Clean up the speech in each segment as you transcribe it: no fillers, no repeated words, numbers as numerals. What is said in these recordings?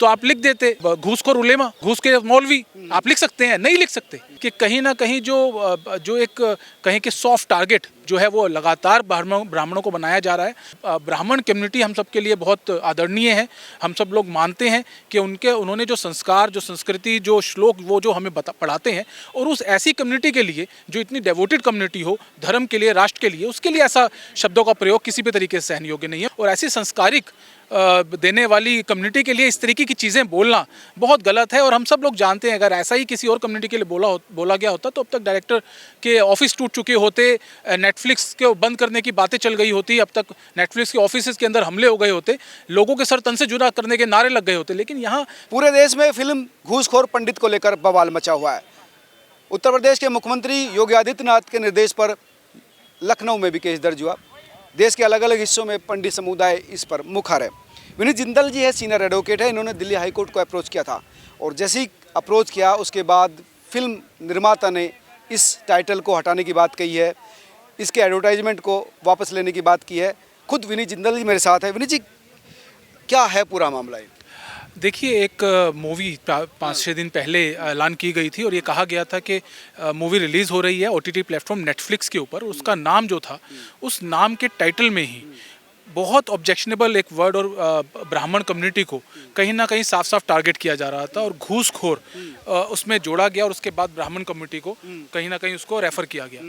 तो आप लिख देते घूसखोर उलेमा, घूस के मौलवी, आप लिख सकते हैं, नहीं लिख सकते कि कहीं ना कहीं जो एक कहीं के सॉफ्ट टारगेट जो है वो लगातार ब्राह्मणों को बनाया जा रहा है। ब्राह्मण कम्युनिटी हम सब के लिए बहुत आदरणीय है। हम सब लोग मानते हैं कि उन्होंने जो संस्कार, जो संस्कृति, जो श्लोक वो जो हमें पढ़ाते हैं, और उस ऐसी कम्युनिटी के लिए जो इतनी डेवोटेड कम्युनिटी हो, धर्म के लिए, राष्ट्र के लिए, उसके लिए ऐसा शब्दों का प्रयोग किसी भी तरीके से सहन योग्य नहीं है। और ऐसी संस्कारिक देने वाली कम्युनिटी के लिए इस तरीके की चीज़ें बोलना बहुत गलत है। और हम सब लोग जानते हैं अगर ऐसा ही किसी और कम्युनिटी के लिए बोला गया होता तो अब तक डायरेक्टर के ऑफिस टूट चुके होते, नेटफ्लिक्स के बंद करने की बातें चल गई होती, अब तक नेटफ्लिक्स के ऑफिस के अंदर हमले हो गए होते, लोगों के सर तन से जुदा करने के नारे लग गए होते। लेकिन यहाँ पूरे देश में फिल्म घूसखोर पंडित को लेकर बवाल मचा हुआ है। उत्तर प्रदेश के मुख्यमंत्री योगी आदित्यनाथ के निर्देश पर लखनऊ में भी केस दर्ज हुआ। देश के अलग अलग हिस्सों में पंडित समुदाय इस पर मुखर है। विनीत जिंदल जी है, सीनियर एडवोकेट है। इन्होंने दिल्ली हाई कोर्ट को अप्रोच किया था और जैसे ही अप्रोच किया उसके बाद फिल्म निर्माता ने इस टाइटल को हटाने की बात कही है, इसके एडवर्टाइजमेंट को वापस लेने की बात की है। खुद विनीत जिंदल जी मेरे साथ है। विनीत जी, क्या है पूरा मामला? देखिए, एक मूवी 5-6 दिन पहले ऐलान की गई थी और ये कहा गया था कि मूवी रिलीज़ हो रही है ओटीटी प्लेटफॉर्म नेटफ्लिक्स के ऊपर। उसका नाम जो था, उस नाम के टाइटल में ही बहुत ऑब्जेक्शनेबल एक वर्ड और ब्राह्मण कम्युनिटी को कहीं ना कहीं साफ साफ टारगेट किया जा रहा था और घूसखोर उसमें जोड़ा गया और उसके बाद ब्राह्मण कम्युनिटी को कहीं ना कहीं उसको रेफ़र किया गया।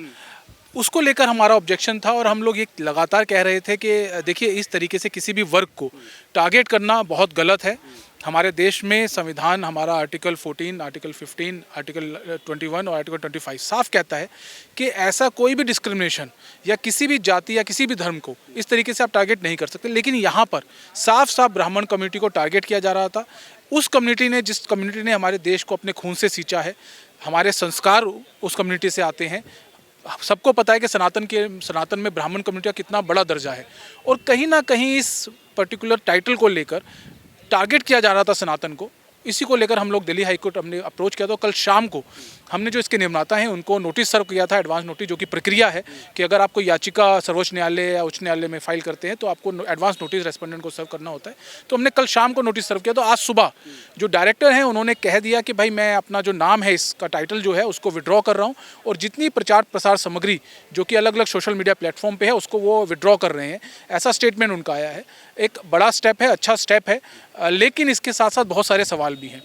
उसको लेकर हमारा ऑब्जेक्शन था और हम लोग ये लगातार कह रहे थे कि देखिए, इस तरीके से किसी भी वर्ग को टारगेट करना बहुत गलत है। हमारे देश में संविधान, हमारा आर्टिकल 14, आर्टिकल 15, आर्टिकल 21 और आर्टिकल 25 साफ कहता है कि ऐसा कोई भी डिस्क्रिमिनेशन या किसी भी जाति या किसी भी धर्म को इस तरीके से आप टारगेट नहीं कर सकते। लेकिन यहाँ पर साफ साफ ब्राह्मण कम्युनिटी को टारगेट किया जा रहा था। उस कम्युनिटी ने, जिस कम्युनिटी ने हमारे देश को अपने खून से सींचा है, हमारे संस्कार उस कम्युनिटी से आते हैं। सबको पता है कि सनातन में ब्राह्मण कम्युनिटी का कितना बड़ा दर्जा है और कहीं ना कहीं इस पर्टिकुलर टाइटल को लेकर टारगेट किया जा रहा था सनातन को। इसी को लेकर हम लोग दिल्ली हाई कोर्ट हमने अप्रोच किया था। कल शाम को हमने जो इसके निर्माता हैं उनको नोटिस सर्व किया था, एडवांस नोटिस, जो कि प्रक्रिया है कि अगर आप कोई याचिका सर्वोच्च न्यायालय या उच्च न्यायालय में फाइल करते हैं तो आपको एडवांस नोटिस रेस्पोंडेंट को सर्व करना होता है। तो हमने कल शाम को नोटिस सर्व किया। तो आज सुबह जो डायरेक्टर हैं उन्होंने कह दिया कि भाई मैं अपना जो नाम है, इसका टाइटल जो है उसको विड्रॉ कर रहा हूँ और जितनी प्रचार प्रसार सामग्री जो कि अलग अलग सोशल मीडिया प्लेटफॉर्म पे है उसको वो विड्रॉ कर रहे हैं। ऐसा स्टेटमेंट उनका आया है। एक बड़ा स्टेप है, अच्छा स्टेप है, लेकिन इसके साथ साथ बहुत सारे सवाल भी हैं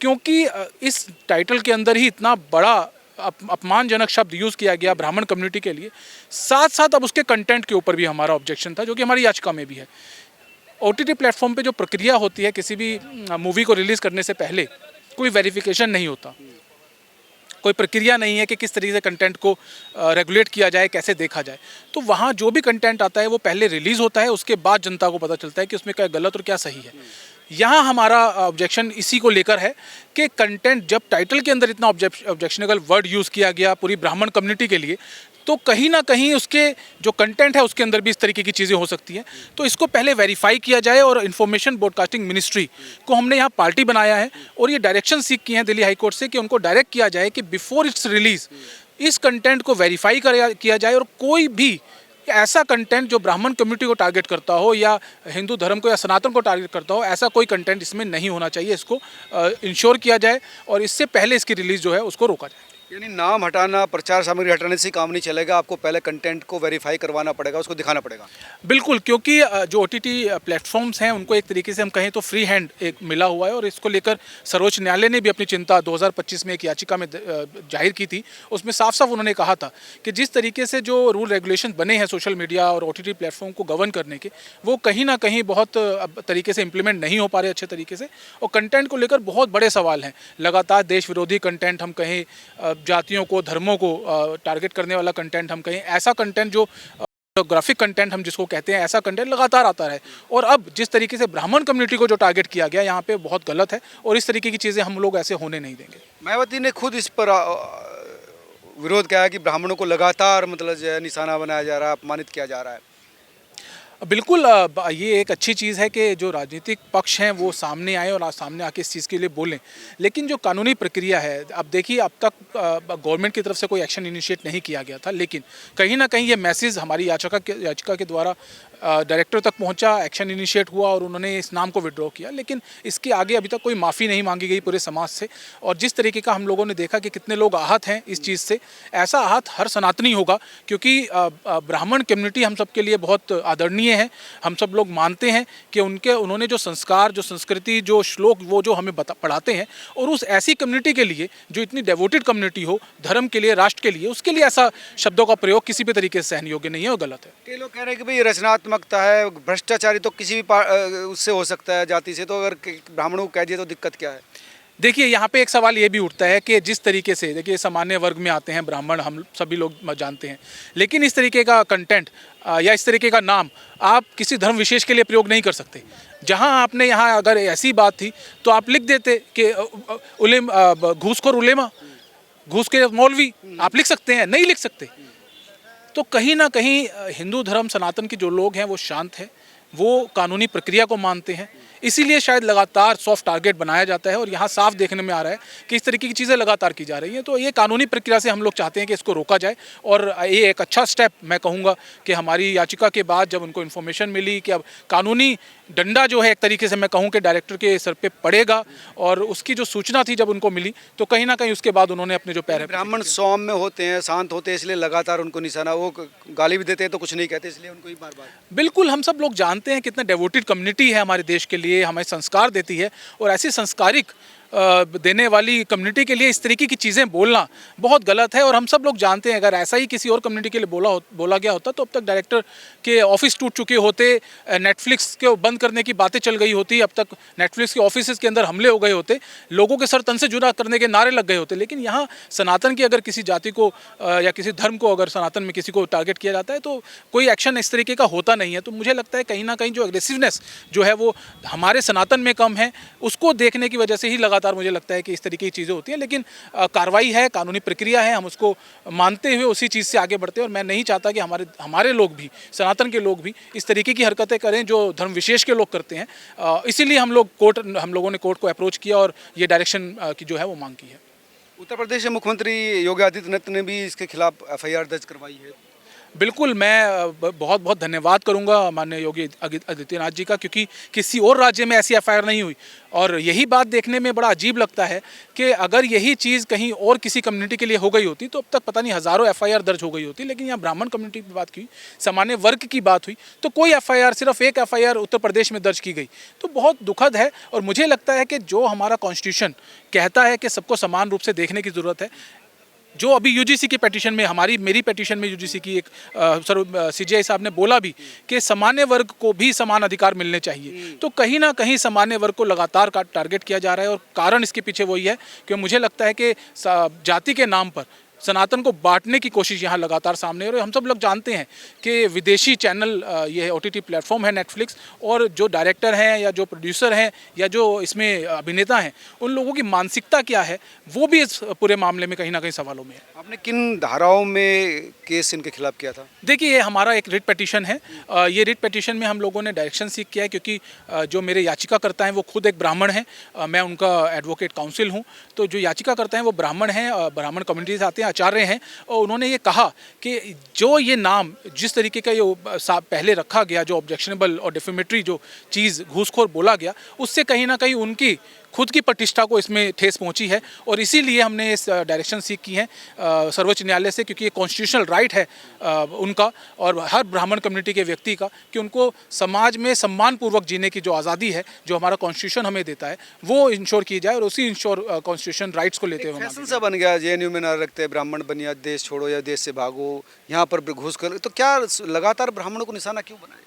क्योंकि इस टाइटल के अंदर ही इतना बड़ा अपमानजनक शब्द यूज़ किया गया ब्राह्मण कम्युनिटी के लिए। साथ साथ अब उसके कंटेंट के ऊपर भी हमारा ऑब्जेक्शन था, जो कि हमारी याचिका में भी है। ओटीटी प्लेटफॉर्म पे जो प्रक्रिया होती है, किसी भी मूवी को रिलीज़ करने से पहले कोई वेरिफिकेशन नहीं होता, कोई प्रक्रिया नहीं है कि किस तरीके से कंटेंट को रेगुलेट किया जाए, कैसे देखा जाए। तो वहाँ जो भी कंटेंट आता है वो पहले रिलीज़ होता है, उसके बाद जनता को पता चलता है कि उसमें क्या गलत और क्या सही है। यहाँ हमारा ऑब्जेक्शन इसी को लेकर है कि कंटेंट, जब टाइटल के अंदर इतना ऑब्जेक्शनेबल वर्ड यूज़ किया गया पूरी ब्राह्मण कम्युनिटी के लिए, तो कहीं ना कहीं उसके जो कंटेंट है उसके अंदर भी इस तरीके की चीज़ें हो सकती हैं। तो इसको पहले वेरीफाई किया जाए और इन्फॉर्मेशन ब्रॉडकास्टिंग मिनिस्ट्री को हमने यहाँ पार्टी बनाया है और ये डायरेक्शन सीख की हैं दिल्ली हाई कोर्ट से कि उनको डायरेक्ट किया जाए कि बिफोर इट्स रिलीज़ इस कंटेंट को वेरीफाई किया जाए और कोई भी ऐसा कंटेंट जो ब्राह्मण कम्युनिटी को टारगेट करता हो या हिंदू धर्म को या सनातन को टारगेट करता हो, ऐसा कोई कंटेंट इसमें नहीं होना चाहिए। इसको इंश्योर किया जाए और इससे पहले इसकी रिलीज़ जो है उसको रोका जाए। यानी नाम हटाना, प्रचार सामग्री हटाने से काम नहीं चलेगा, आपको पहले कंटेंट को वेरीफाई करवाना पड़ेगा, उसको दिखाना पड़ेगा। बिल्कुल, क्योंकि जो ओटीटी प्लेटफॉर्म्स हैं उनको एक तरीके से हम कहें तो फ्री हैंड एक मिला हुआ है और इसको लेकर सर्वोच्च न्यायालय ने भी अपनी चिंता 2025 में एक याचिका में जाहिर की थी। उसमें साफ साफ उन्होंने कहा था कि जिस तरीके से जो रूल रेगुलेशन बने हैं सोशल मीडिया और ओटीटी प्लेटफॉर्म को गवर्न करने के, वो कहीं ना कहीं बहुत तरीके से इम्प्लीमेंट नहीं हो पा रहे अच्छे तरीके से और कंटेंट को लेकर बहुत बड़े सवाल हैं। लगातार देश विरोधी कंटेंट, हम कहें जातियों को, धर्मों को टारगेट करने वाला कंटेंट, हम कहें ऐसा कंटेंट जो ग्राफिक कंटेंट हम जिसको कहते हैं, ऐसा कंटेंट लगातार आता है। और अब जिस तरीके से ब्राह्मण कम्युनिटी को जो टारगेट किया गया यहाँ पे बहुत गलत है और इस तरीके की चीज़ें हम लोग ऐसे होने नहीं देंगे। मायावती ने खुद इस पर विरोध किया है कि ब्राह्मणों को लगातार मतलब जो है निशाना बनाया जा रहा है, अपमानित किया जा रहा है। बिल्कुल, ये एक अच्छी चीज़ है कि जो राजनीतिक पक्ष हैं वो सामने आए और सामने आके इस चीज़ के लिए बोलें, लेकिन जो कानूनी प्रक्रिया है, अब देखिए, अब तक गवर्नमेंट की तरफ से कोई एक्शन इनिशिएट नहीं किया गया था, लेकिन कहीं ना कहीं ये मैसेज हमारी याचिका के द्वारा डायरेक्टर तक पहुंचा, एक्शन इनिशिएट हुआ और उन्होंने इस नाम को विड्रॉ किया, लेकिन इसके आगे अभी तक कोई माफ़ी नहीं मांगी गई पूरे समाज से। और जिस तरीके का हम लोगों ने देखा कि कितने लोग आहत हैं इस चीज़ से, ऐसा आहत हर सनातनी होगा, क्योंकि ब्राह्मण कम्युनिटी हम सब के लिए बहुत आदरणीय है। हम सब लोग मानते हैं कि उन्होंने जो संस्कार, जो संस्कृति, जो श्लोक वो जो हमें पढ़ाते हैं, और उस ऐसी कम्युनिटी के लिए जो इतनी डेवोटेड कम्युनिटी हो, धर्म के लिए, राष्ट्र के लिए, उसके लिए ऐसा शब्दों का प्रयोग किसी भी तरीके से सहन योग्य नहीं है और गलत है। कई लोग कह रहे हैं कि भाई रचनात्मकता है, भ्रष्टाचारी तो किसी भी उससे हो सकता है, जाति से, तो अगर ब्राह्मणों को कह दिए तो दिक्कत क्या है? देखिए, यहाँ पे एक सवाल ये भी उठता है कि जिस तरीके से, देखिए, सामान्य वर्ग में आते हैं ब्राह्मण, हम सभी लोग जानते हैं, लेकिन इस तरीके का कंटेंट या इस तरीके का नाम आप किसी धर्म विशेष के लिए प्रयोग नहीं कर सकते। जहाँ आपने यहाँ अगर ऐसी बात थी तो आप लिख देते कि घूसखोर उलेमा, घूस के मौलवी, आप लिख सकते हैं, नहीं लिख सकते। तो कहीं ना कहीं हिंदू धर्म सनातन के जो लोग हैं वो शांत है, वो कानूनी प्रक्रिया को मानते हैं, इसीलिए शायद लगातार सॉफ्ट टारगेट बनाया जाता है। और यहाँ साफ देखने में आ रहा है कि इस तरीके की चीज़ें लगातार की जा रही हैं। तो ये कानूनी प्रक्रिया से हम लोग चाहते हैं कि इसको रोका जाए, और ये एक अच्छा स्टेप मैं कहूँगा कि हमारी याचिका के बाद जब उनको इन्फॉर्मेशन मिली कि अब कानूनी डंडा जो है एक तरीके से मैं कहूँ कि डायरेक्टर के सर पे पड़ेगा, और उसकी जो सूचना थी जब उनको मिली, तो कहीं ना कहीं उसके बाद उन्होंने अपने जो पैर, ब्राह्मण सौम्य होते हैं, शांत होते हैं, इसलिए लगातार उनको निशाना, वो गाली भी देते हैं तो कुछ नहीं कहते, इसलिए उनको ही बार बार। बिल्कुल, हम सब लोग जानते हैं कितना डेवोटेड कम्युनिटी है हमारे देश के लिए, हमें संस्कार देती है, और ऐसी संस्कारिक देने वाली कम्युनिटी के लिए इस तरीके की चीज़ें बोलना बहुत गलत है। और हम सब लोग जानते हैं अगर ऐसा ही किसी और कम्युनिटी के लिए बोला गया होता तो अब तक डायरेक्टर के ऑफिस टूट चुके होते, नेटफ्लिक्स के बंद करने की बातें चल गई होती, अब तक नेटफ्लिक्स के ऑफिस के अंदर हमले हो गए होते, लोगों के सर तन से जुदा करने के नारे लग गए होते। लेकिन यहाँ सनातन की अगर किसी जाति को या किसी धर्म को अगर सनातन में किसी को टारगेट किया जाता है तो कोई एक्शन इस तरीके का होता नहीं है। तो मुझे लगता है कहीं ना कहीं जो एग्रेसिवनेस जो है वो हमारे सनातन में कम है, उसको देखने की वजह से ही लगातार मुझे लगता है कि इस तरीके की चीज़ें होती हैं। लेकिन कार्रवाई है, कानूनी प्रक्रिया है, हम उसको मानते हुए उसी चीज़ से आगे बढ़ते हैं। और मैं नहीं चाहता कि हमारे लोग भी, सनातन के लोग भी इस तरीके की हरकतें करें जो धर्म विशेष के लोग करते हैं। इसीलिए हम लोगों ने कोर्ट को अप्रोच किया और ये डायरेक्शन की जो है वो मांग की है। उत्तर प्रदेश के मुख्यमंत्री योगी आदित्यनाथ ने भी इसके खिलाफ एफआईआर दर्ज करवाई है। बिल्कुल, मैं बहुत बहुत धन्यवाद करूंगा माननीय योगी आदित्यनाथ जी का, क्योंकि किसी और राज्य में ऐसी एफआईआर नहीं हुई। और यही बात देखने में बड़ा अजीब लगता है कि अगर यही चीज़ कहीं और किसी कम्युनिटी के लिए हो गई होती तो अब तक पता नहीं हज़ारों एफआईआर दर्ज हो गई होती। लेकिन यहाँ ब्राह्मण कम्युनिटी की बात की, सामान्य वर्ग की बात हुई, तो कोई एफआईआर, सिर्फ एक एफआईआर उत्तर प्रदेश में दर्ज की गई, तो बहुत दुखद है। और मुझे लगता है कि जो हमारा कॉन्स्टिट्यूशन कहता है कि सबको समान रूप से देखने की ज़रूरत है, जो अभी यूजीसी की पिटीशन में, मेरी पिटीशन में यूजीसी की एक सीजीआई साहब ने बोला भी कि सामान्य वर्ग को भी समान अधिकार मिलने चाहिए, तो कहीं ना कहीं सामान्य वर्ग को लगातार टारगेट किया जा रहा है। और कारण इसके पीछे वही है कि मुझे लगता है कि जाति के नाम पर सनातन को बांटने की कोशिश यहाँ लगातार सामने हो रही है। हम सब लोग जानते हैं कि विदेशी चैनल, ये ओटीटी प्लेटफॉर्म है नेटफ्लिक्स, और जो डायरेक्टर हैं या जो प्रोड्यूसर हैं या जो इसमें अभिनेता हैं, उन लोगों की मानसिकता क्या है वो भी इस पूरे मामले में कहीं ना कहीं सवालों में है। आपने किन धाराओं में केस इनके खिलाफ किया था? देखिए, ये हमारा एक रिट पिटीशन है। ये रिट पिटीशन में हम लोगों ने डायरेक्शन सीख किया है, क्योंकि जो मेरे याचिकाकर्ता हैं वो खुद एक ब्राह्मण हैं, मैं उनका एडवोकेट काउंसिल हूँ। तो जो याचिकाकर्ता हैं वो ब्राह्मण हैं, ब्राह्मण कम्युनिटी से आते हैं, आचार्य हैं, और उन्होंने ये कहा कि जो ये नाम जिस तरीके का ये पहले रखा गया, जो ऑब्जेक्शनेबल और डिफेमेटरी जो चीज़ घूसखोर बोला गया, उससे कहीं ना कहीं उनकी खुद की प्रतिष्ठा को इसमें ठेस पहुंची है। और इसीलिए हमने इस डायरेक्शन सीख की है सर्वोच्च न्यायालय से, क्योंकि ये कॉन्स्टिट्यूशनल राइट है उनका और हर ब्राह्मण कम्युनिटी के व्यक्ति का कि उनको समाज में सम्मानपूर्वक जीने की जो आज़ादी है, जो हमारा कॉन्स्टिट्यूशन हमें देता है, वो इंश्योर की जाए। और उसी इंश्योर कॉन्स्टिट्यूशन राइट्स को लेते हुए फैशन सा बन गया, जेएनयू में ना रखते, ब्राह्मण बनिया, देश छोड़ो या देश से भागो, यहाँ पर घुस कर, तो क्या लगातार ब्राह्मणों को निशाना क्यों बनाया?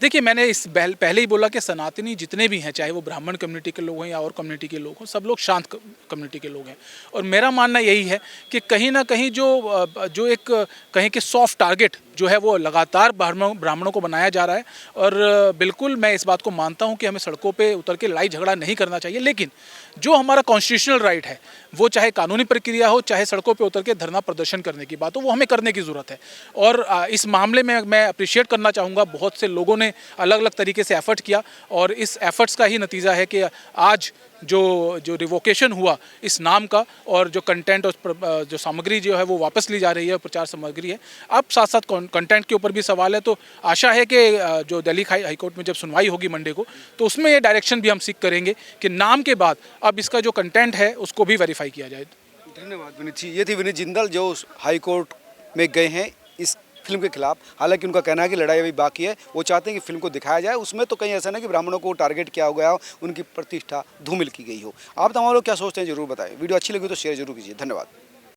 देखिए, मैंने इस पहले ही बोला कि सनातनी जितने भी हैं, चाहे वो ब्राह्मण कम्युनिटी के लोग हैं या और कम्युनिटी के लोग हों, सब लोग शांत कम्युनिटी के लोग हैं। और मेरा मानना यही है कि कहीं ना कहीं जो एक कहें कि सॉफ्ट टारगेट जो है वो लगातार ब्राह्मणों को बनाया जा रहा है। और बिल्कुल मैं इस बात को मानता हूं कि हमें सड़कों पे उतर के लड़ाई झगड़ा नहीं करना चाहिए, लेकिन जो हमारा कॉन्स्टिट्यूशनल राइट है, वो चाहे कानूनी प्रक्रिया हो, चाहे सड़कों पे उतर के धरना प्रदर्शन करने की बात हो, वो हमें करने की ज़रूरत है। और इस मामले में मैं अप्रिशिएट करना चाहूँगा, बहुत से लोगों ने अलग अलग तरीके से एफर्ट किया, और इस एफर्ट्स का ही नतीजा है कि आज जो जो रिवोकेशन हुआ इस नाम का, और जो कंटेंट और जो सामग्री जो है वो वापस ली जा रही है, प्रचार सामग्री है। अब साथ साथ कंटेंट के ऊपर भी सवाल है, तो आशा है कि जो दिल्ली हाईकोर्ट में जब सुनवाई होगी मंडे को, तो उसमें ये डायरेक्शन भी हम सीख करेंगे कि नाम के बाद अब इसका जो कंटेंट है उसको भी वेरीफाई किया जाए। धन्यवाद विनीत जी। ये थी विनीत जिंदल जो हाई कोर्ट में गए हैं इस फिल्म के खिलाफ। हालांकि उनका कहना है कि लड़ाई अभी बाकी है, वो चाहते हैं कि फिल्म को दिखाया जाए, उसमें तो कहीं ऐसा नहीं कि ब्राह्मणों को टारगेट किया हो गया हो, उनकी प्रतिष्ठा धूमिल की गई हो। आप तमाम लोग क्या सोचते हैं जरूर बताएं। वीडियो अच्छी लगी तो शेयर जरूर कीजिए। धन्यवाद।